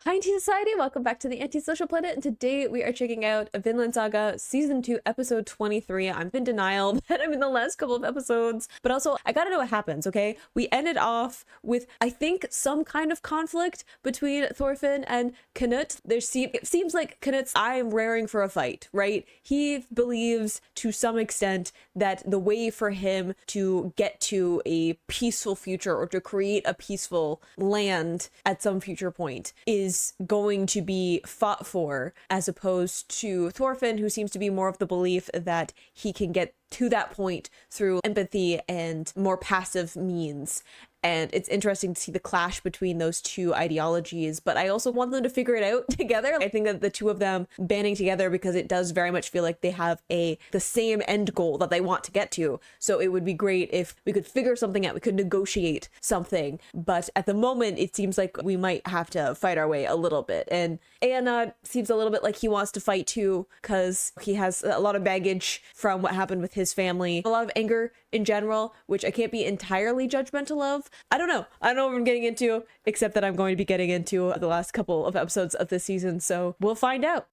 Hi, Anti-Society! Welcome back to the Antisocial Planet, and today we are checking out Vinland Saga Season 2, Episode 23. I'm in denial that I'm in the last couple of episodes, but also, I gotta know what happens, okay? We ended off with, I think, some kind of conflict between Thorfinn and Canut. It seems like Canut's I am raring for a fight, right? He believes, to some extent, that the way for him to get to a peaceful future or to create a peaceful land at some future point is going to be fought for, as opposed to Thorfinn, who seems to be more of the belief that he can get to that point through empathy and more passive means. And it's interesting to see the clash between those two ideologies, but I also want them to figure it out together. I think that the two of them banding together, because it does very much feel like they have the same end goal that they want to get to. So it would be great if we could figure something out, we could negotiate something. But at the moment, it seems like we might have to fight our way a little bit. And Anna seems a little bit like he wants to fight too, because he has a lot of baggage from what happened with his family, a lot of anger in general, which I can't be entirely judgmental of. I don't know what I'm getting into, except that I'm going to be getting into the last couple of episodes of this season, so we'll find out.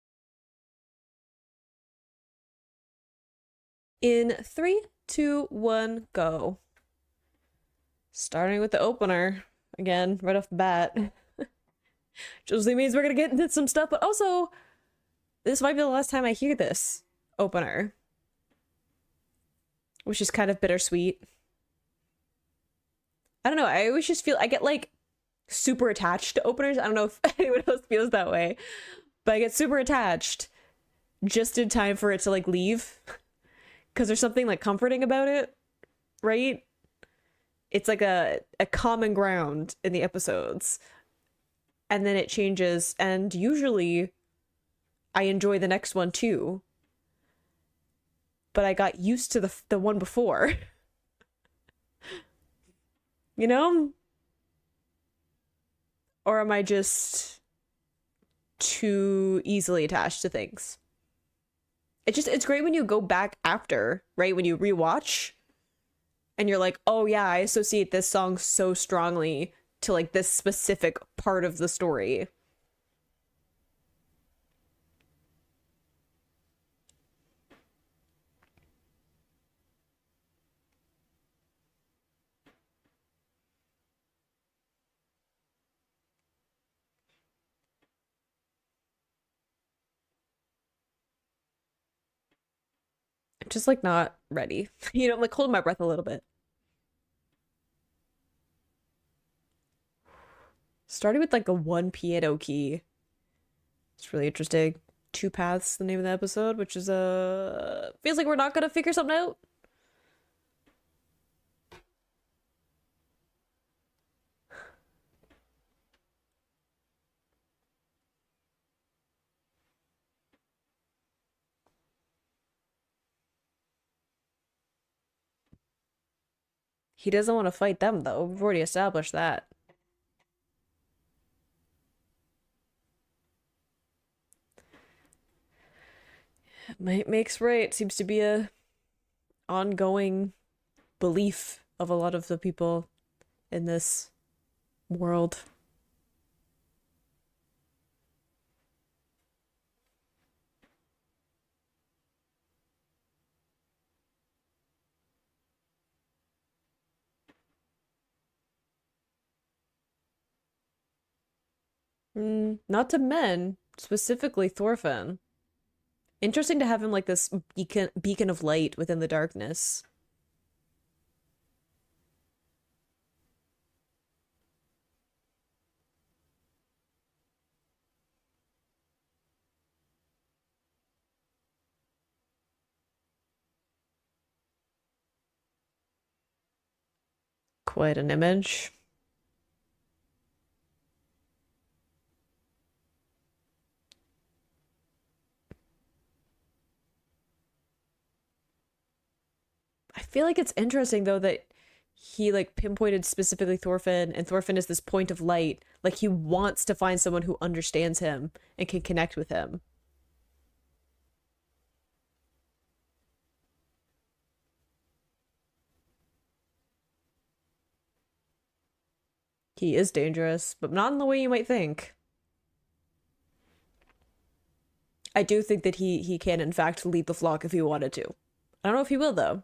In 3, 2, 1, go. Starting with the opener again, right off the bat. Usually means we're gonna get into some stuff, but also this might be the last time I hear this opener, which is kind of bittersweet. I don't know, I always just feel I get like super attached to openers. I don't know if anyone else feels that way, but I get super attached just in time for it to like leave, because there's something like comforting about it, right? It's like a common ground in the episodes, and then it changes, and usually I enjoy the next one too, but I got used to the one before. You know? Or am I just too easily attached to things? It's great when you go back after, right? When you rewatch and you're like, oh yeah, I associate this song so strongly to like this specific part of the story. I'm just like not ready. You know, I'm like holding my breath a little bit. Starting with like a one piano key. It's really interesting. Two Paths, the name of the episode, which is feels like we're not gonna figure something out. He doesn't want to fight them though. We've already established that. Might makes right seems to be a ongoing belief of a lot of the people in this world. Not to men, specifically Thorfinn. Interesting to have him like this beacon of light within the darkness. Quite an image. I feel like it's interesting though that he like pinpointed specifically Thorfinn, and Thorfinn is this point of light. Like he wants to find someone who understands him and can connect with him. He is dangerous, but not in the way you might think. I do think that he can in fact lead the flock if he wanted to. I don't know if he will though.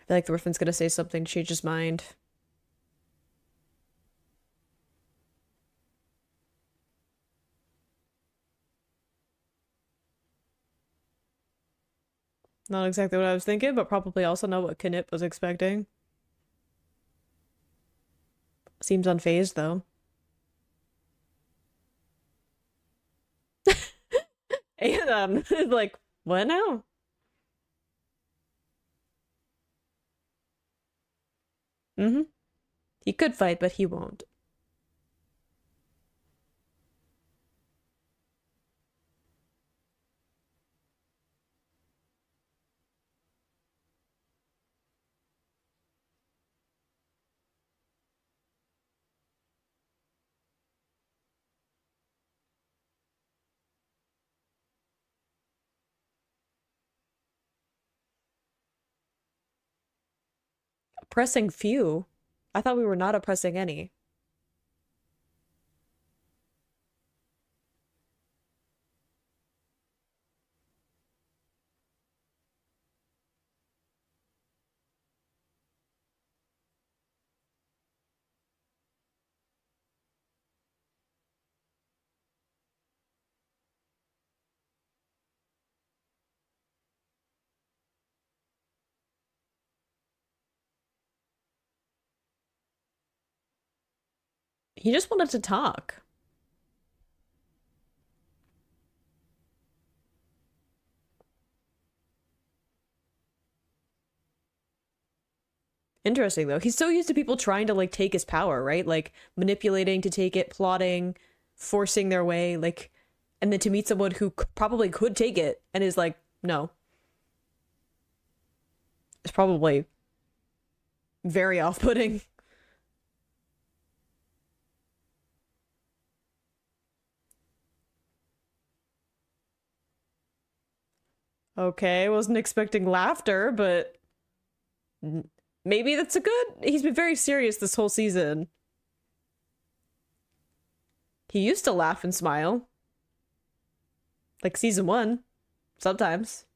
I feel like Thorfinn's gonna say something to change his mind. Not exactly what I was thinking, but probably also not what Canut was expecting. Seems unfazed though. And like, what now? Mm-hmm. He could fight, but he won't. Oppressing few? I thought we were not oppressing any. He just wanted to talk. Interesting though. He's so used to people trying to like take his power, right? Like manipulating to take it, plotting, forcing their way, like, and then to meet someone who probably could take it and is like, no. It's probably very off-putting. Okay, wasn't expecting laughter, but maybe that's a good. He's been very serious this whole season. He used to laugh and smile. Like season one, sometimes.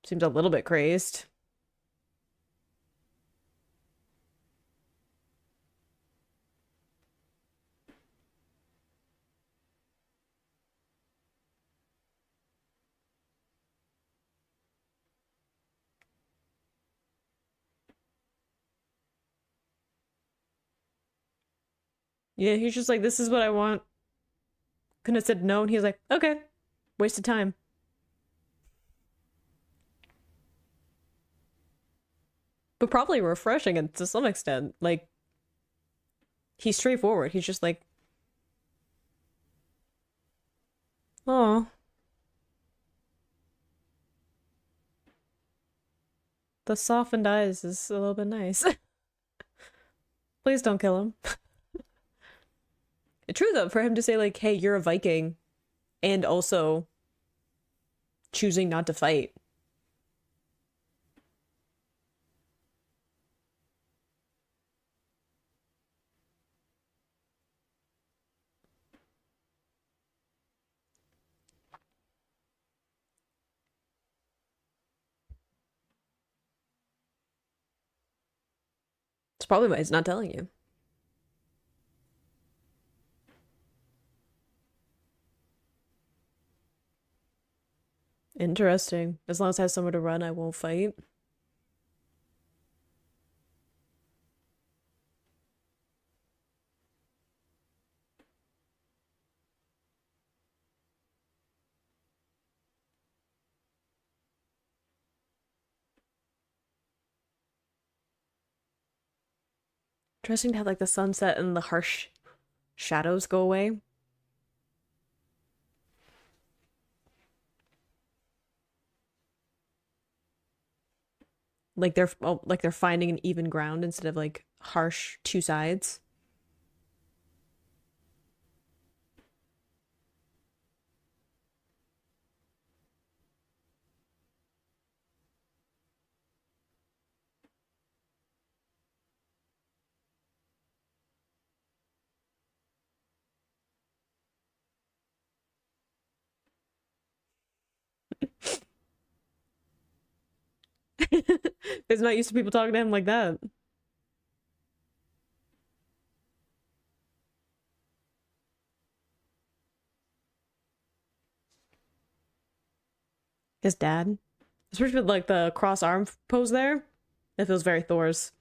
Seems a little bit crazed. Yeah, he's just like, this is what I want. Couldn't have said no, and he's like, okay, waste of time. But probably refreshing and to some extent. Like, he's straightforward. He's just like, oh, the softened eyes is a little bit nice. Please don't kill him. True though, for him to say like, hey, you're a Viking, and also choosing not to fight. It's probably why he's not telling you. Interesting. As long as I have somewhere to run, I won't fight. Interesting to have like the sunset and the harsh shadows go away. Like they're finding an even ground instead of like harsh two sides. He's not used to people talking to him like that. His dad. Especially with like the cross arm pose there. It feels very Thor's.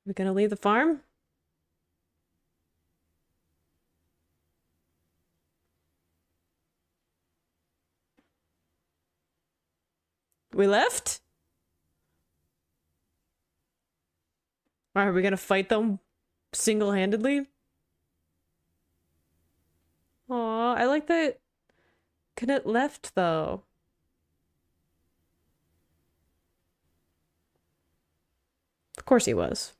We gonna leave the farm? We left? Are we gonna fight them single-handedly? Aw, I like that Canut left though. Of course he was.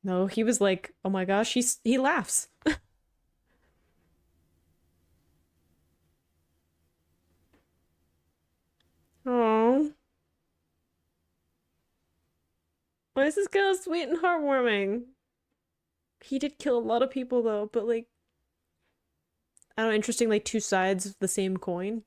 No, he was like, oh my gosh, he laughs. Oh, why is this kind of sweet and heartwarming? He did kill a lot of people though, but like, I don't know, interesting, like two sides of the same coin.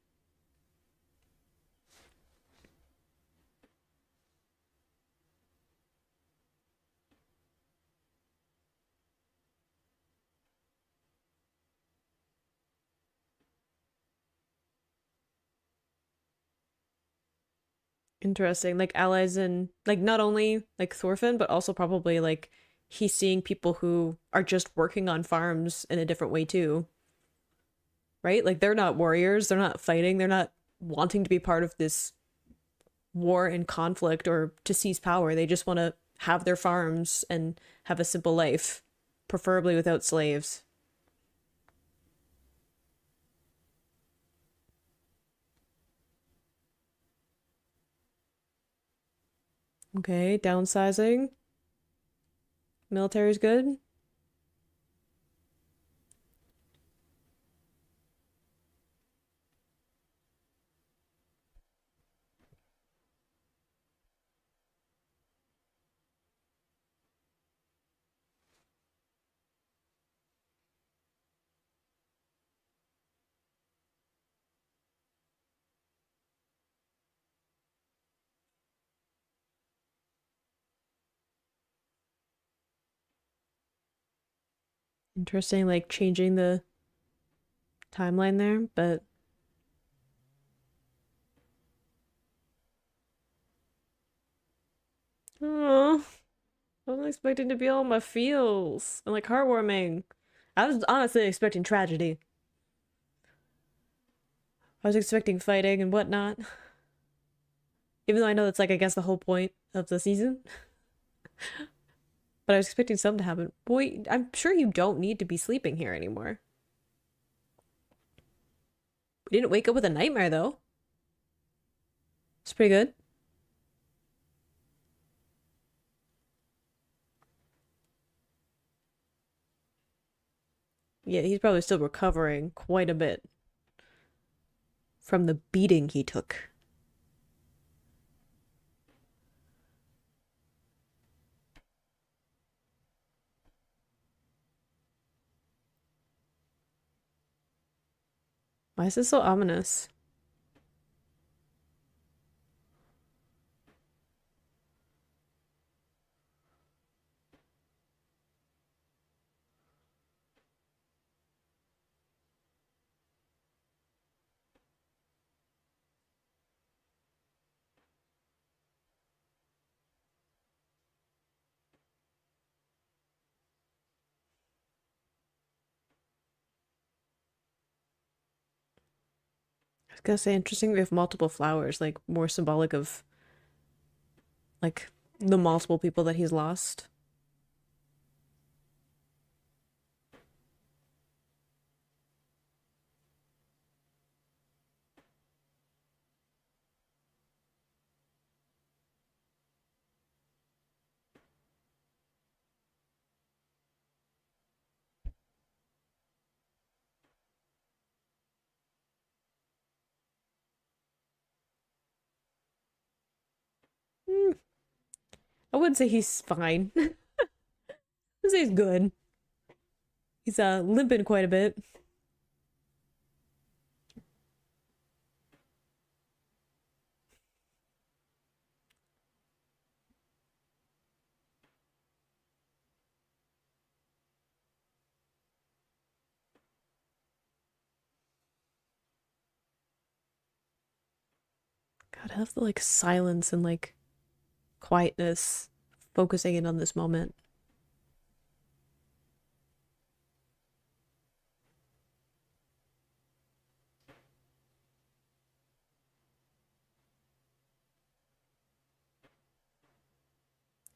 Interesting. Like allies in like not only like Thorfinn, but also probably like he's seeing people who are just working on farms in a different way too. Right? Like they're not warriors, they're not fighting, they're not wanting to be part of this war and conflict or to seize power. They just want to have their farms and have a simple life, preferably without slaves. Okay, downsizing. Military's good. Interesting, like changing the timeline there, but oh, I wasn't expecting to be all my feels and like heartwarming. I was honestly expecting tragedy. I was expecting fighting and whatnot. Even though I know that's like I guess the whole point of the season. But I was expecting something to happen. Boy, I'm sure you don't need to be sleeping here anymore. We didn't wake up with a nightmare though. It's pretty good. Yeah, he's probably still recovering quite a bit from the beating he took. Why is this so ominous? I was gonna say interesting we have multiple flowers, like more symbolic of like the multiple people that he's lost. I wouldn't say he's fine. I would say he's good. He's limping quite a bit. God, I have the like silence and like quietness focusing in on this moment.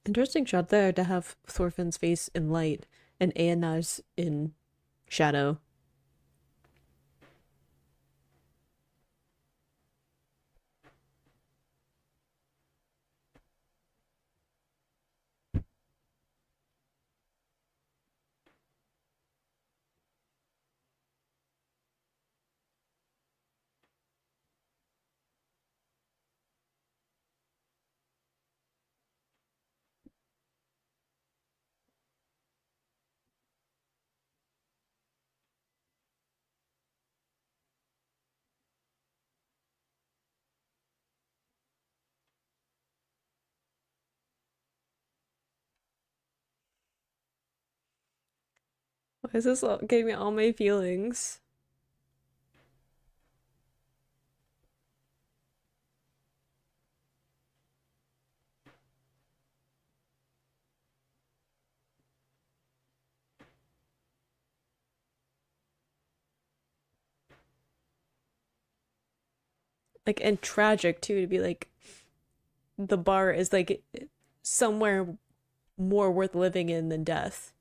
Interesting shot there to have Thorfinn's face in light and Aenar's in shadow. Why is this all getting me all my feelings? Like, and tragic too, to be like, the bar is like somewhere more worth living in than death.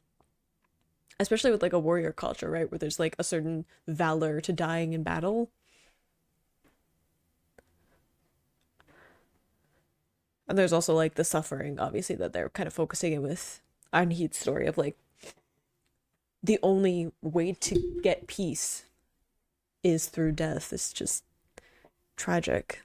Especially with like a warrior culture, right? Where there's like a certain valor to dying in battle. And there's also like the suffering, obviously, that they're kind of focusing in with Arnhid's story of like the only way to get peace is through death. It's just tragic.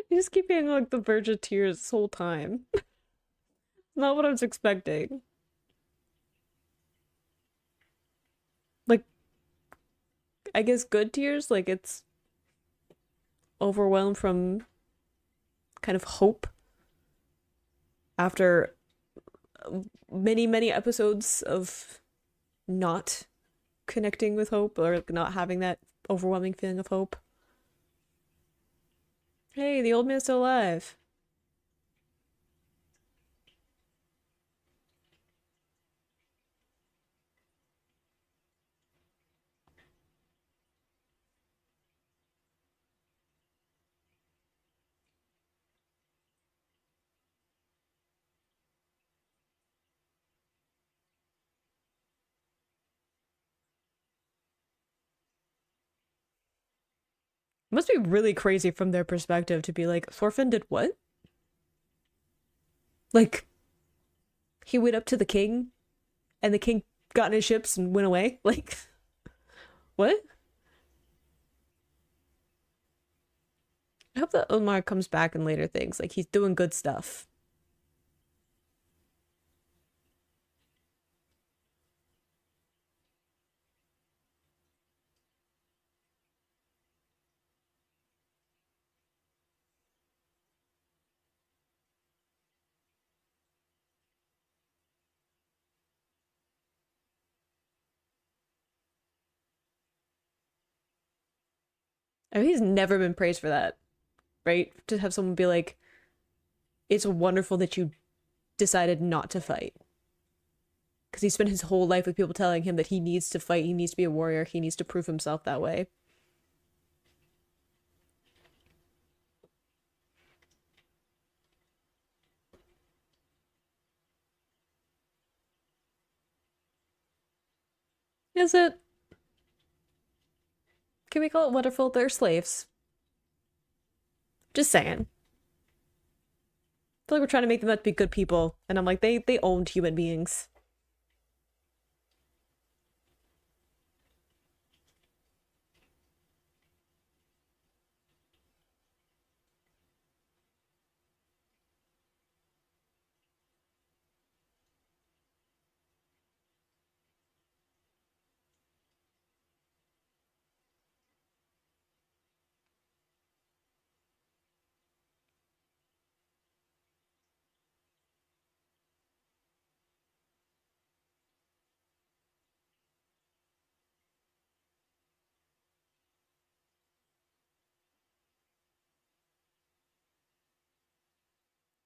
You just keep being like the verge of tears this whole time. Not what I was expecting. Like, I guess good tears, like it's overwhelmed from kind of hope after many, many episodes of not connecting with hope or not having that overwhelming feeling of hope. Hey, the old man's still alive. It must be really crazy from their perspective to be like, Thorfinn did what? Like, he went up to the king and the king got in his ships and went away? Like, what? I hope that Omar comes back in later things. Like, he's doing good stuff. I mean, he's never been praised for that, right? To have someone be like, it's wonderful that you decided not to fight. Because he spent his whole life with people telling him that he needs to fight, he needs to be a warrior, he needs to prove himself that way. Is it? Can we call it wonderful? They're slaves. Just saying. I feel like we're trying to make them out to be good people, and I'm like, they owned human beings.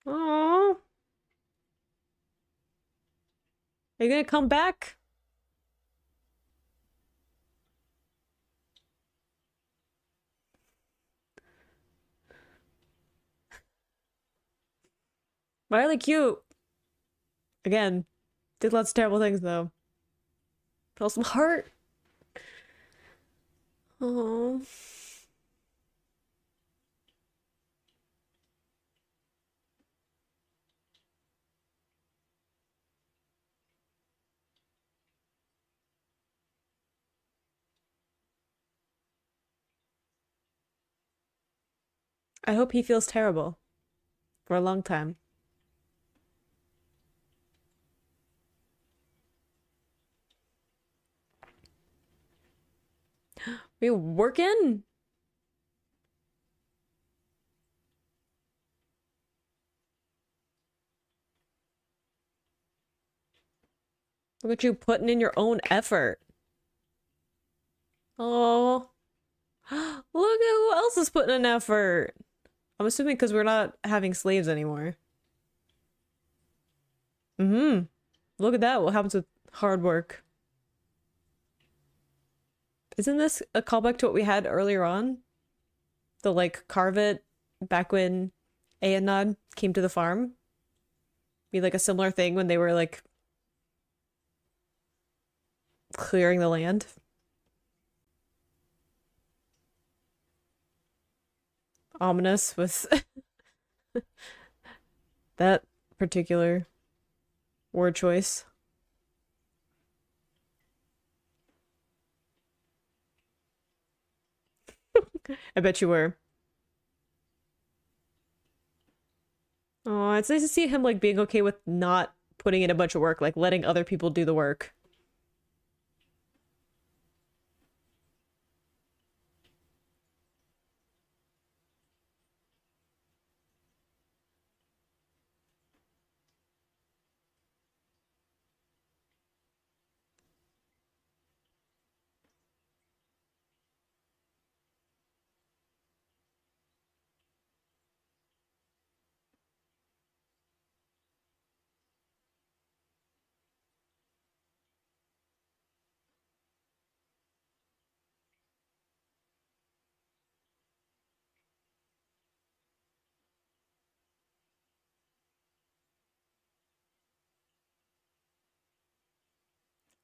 Aww. Are you gonna come back? Really cute. Again, did lots of terrible things though. Felt some heart. Oh, I hope he feels terrible for a long time. Are you working? Look at you putting in your own effort. Oh, look at who else is putting in effort. I'm assuming because we're not having slaves anymore. Mm-hmm. Look at that. What happens with hard work? Isn't this a callback to what we had earlier on? The like carve it back when Aenod came to the farm? Be like a similar thing when they were like clearing the land. Ominous with that particular word choice. I bet you were. Oh, it's nice to see him like being okay with not putting in a bunch of work, like letting other people do the work.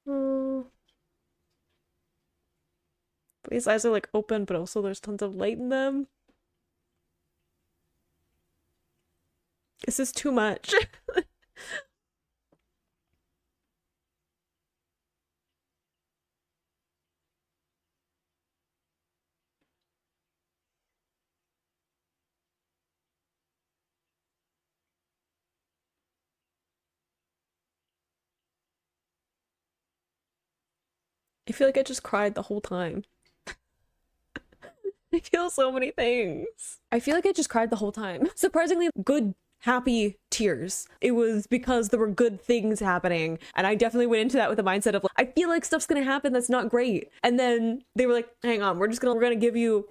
Oh, but his eyes are like open, but also there's tons of light in them. This is too much. I feel like I just cried the whole time. I feel so many things. I feel like I just cried the whole time. Surprisingly good happy tears. It was because there were good things happening. And I definitely went into that with the mindset of like, I feel like stuff's gonna happen that's not great. And then they were like, hang on, we're gonna give you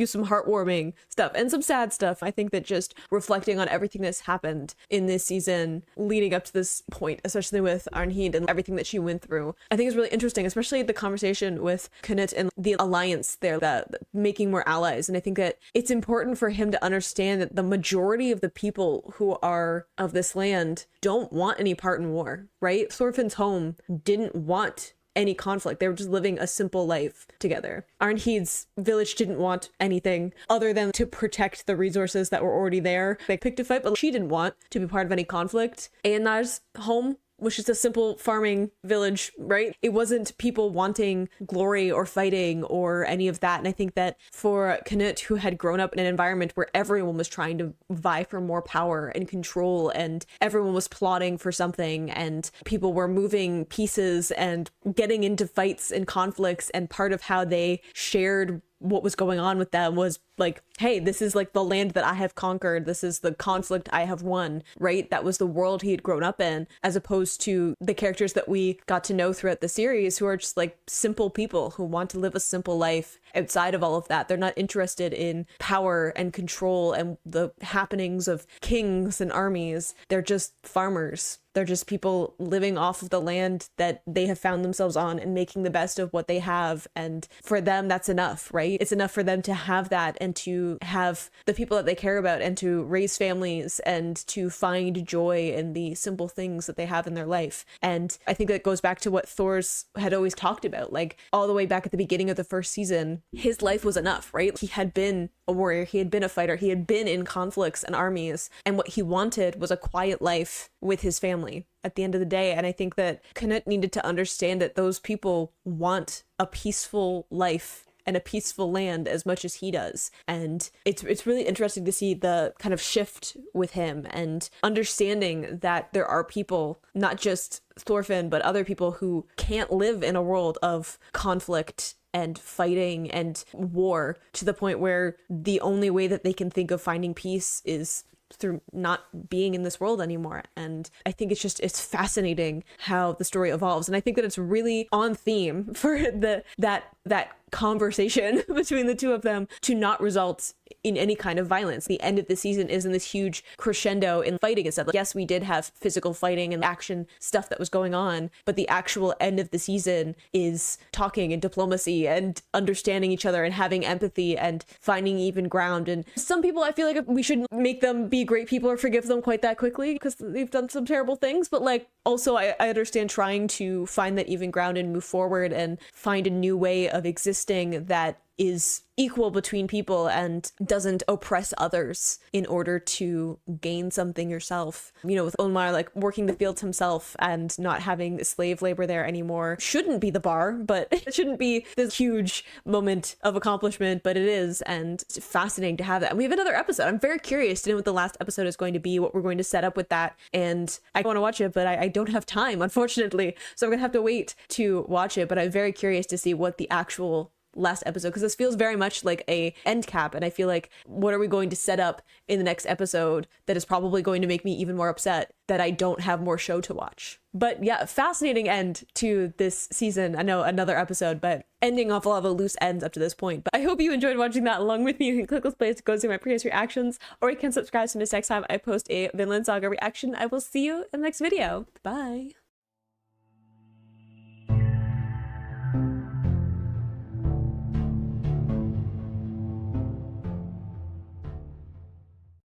some heartwarming stuff and some sad stuff. I think that just reflecting on everything that's happened in this season leading up to this point, especially with Arnheid and everything that she went through, I think is really interesting, especially the conversation with Canut and the alliance there, that making more allies. And I think that it's important for him to understand that the majority of the people who are of this land don't want any part in war, right? Thorfinn's home didn't want any conflict. They were just living a simple life together. Arnheid's village didn't want anything other than to protect the resources that were already there. They picked a fight, but she didn't want to be part of any conflict. Eonar's home was just a simple farming village, right? It wasn't people wanting glory or fighting or any of that. And I think that for Canut, who had grown up in an environment where everyone was trying to vie for more power and control, and everyone was plotting for something, and people were moving pieces and getting into fights and conflicts, and part of how they shared what was going on with them was like, hey, this is like the land that I have conquered. This is the conflict I have won, right? That was the world he had grown up in, as opposed to the characters that we got to know throughout the series who are just like simple people who want to live a simple life outside of all of that. They're not interested in power and control and the happenings of kings and armies. They're just farmers. They're just people living off of the land that they have found themselves on and making the best of what they have. And for them, that's enough, right? It's enough for them to have that and to have the people that they care about and to raise families and to find joy in the simple things that they have in their life. And I think that goes back to what Thor's had always talked about, like all the way back at the beginning of the first season, his life was enough, right? He had been a warrior, he had been a fighter, he had been in conflicts and armies, and what he wanted was a quiet life with his family at the end of the day. And I think that Canut needed to understand that those people want a peaceful life and a peaceful land as much as he does. And it's really interesting to see the kind of shift with him and understanding that there are people, not just Thorfinn, but other people who can't live in a world of conflict and fighting and war, to the point where the only way that they can think of finding peace is through not being in this world anymore. And I think it's fascinating how the story evolves. And I think that it's really on theme for that conversation between the two of them to not result in any kind of violence. The end of the season is in this huge crescendo in fighting and stuff. Like, yes, we did have physical fighting and action stuff that was going on, but the actual end of the season is talking and diplomacy and understanding each other and having empathy and finding even ground. And some people, I feel like we shouldn't make them be great people or forgive them quite that quickly because they've done some terrible things. But like, also I understand trying to find that even ground and move forward and find a new way of existing that is equal between people and doesn't oppress others in order to gain something yourself. You know, with Onmar, like working the fields himself and not having slave labor there anymore shouldn't be the bar, but it shouldn't be this huge moment of accomplishment, but it is. And it's fascinating to have that. And we have another episode. I'm very curious to know what the last episode is going to be, what we're going to set up with that. And I want to watch it, but I don't have time, unfortunately. So I'm gonna have to wait to watch it, but I'm very curious to see what the actual last episode, because this feels very much like a end cap, and I feel like what are we going to set up in the next episode that is probably going to make me even more upset that I don't have more show to watch. But yeah, fascinating end to this season. I know another episode, but ending off a lot of the loose ends up to this point. But I hope you enjoyed watching that along with me. You can click this place to go see my previous reactions, or you can subscribe to miss next time I post a Vinland Saga reaction. I will see you in the next video. Bye.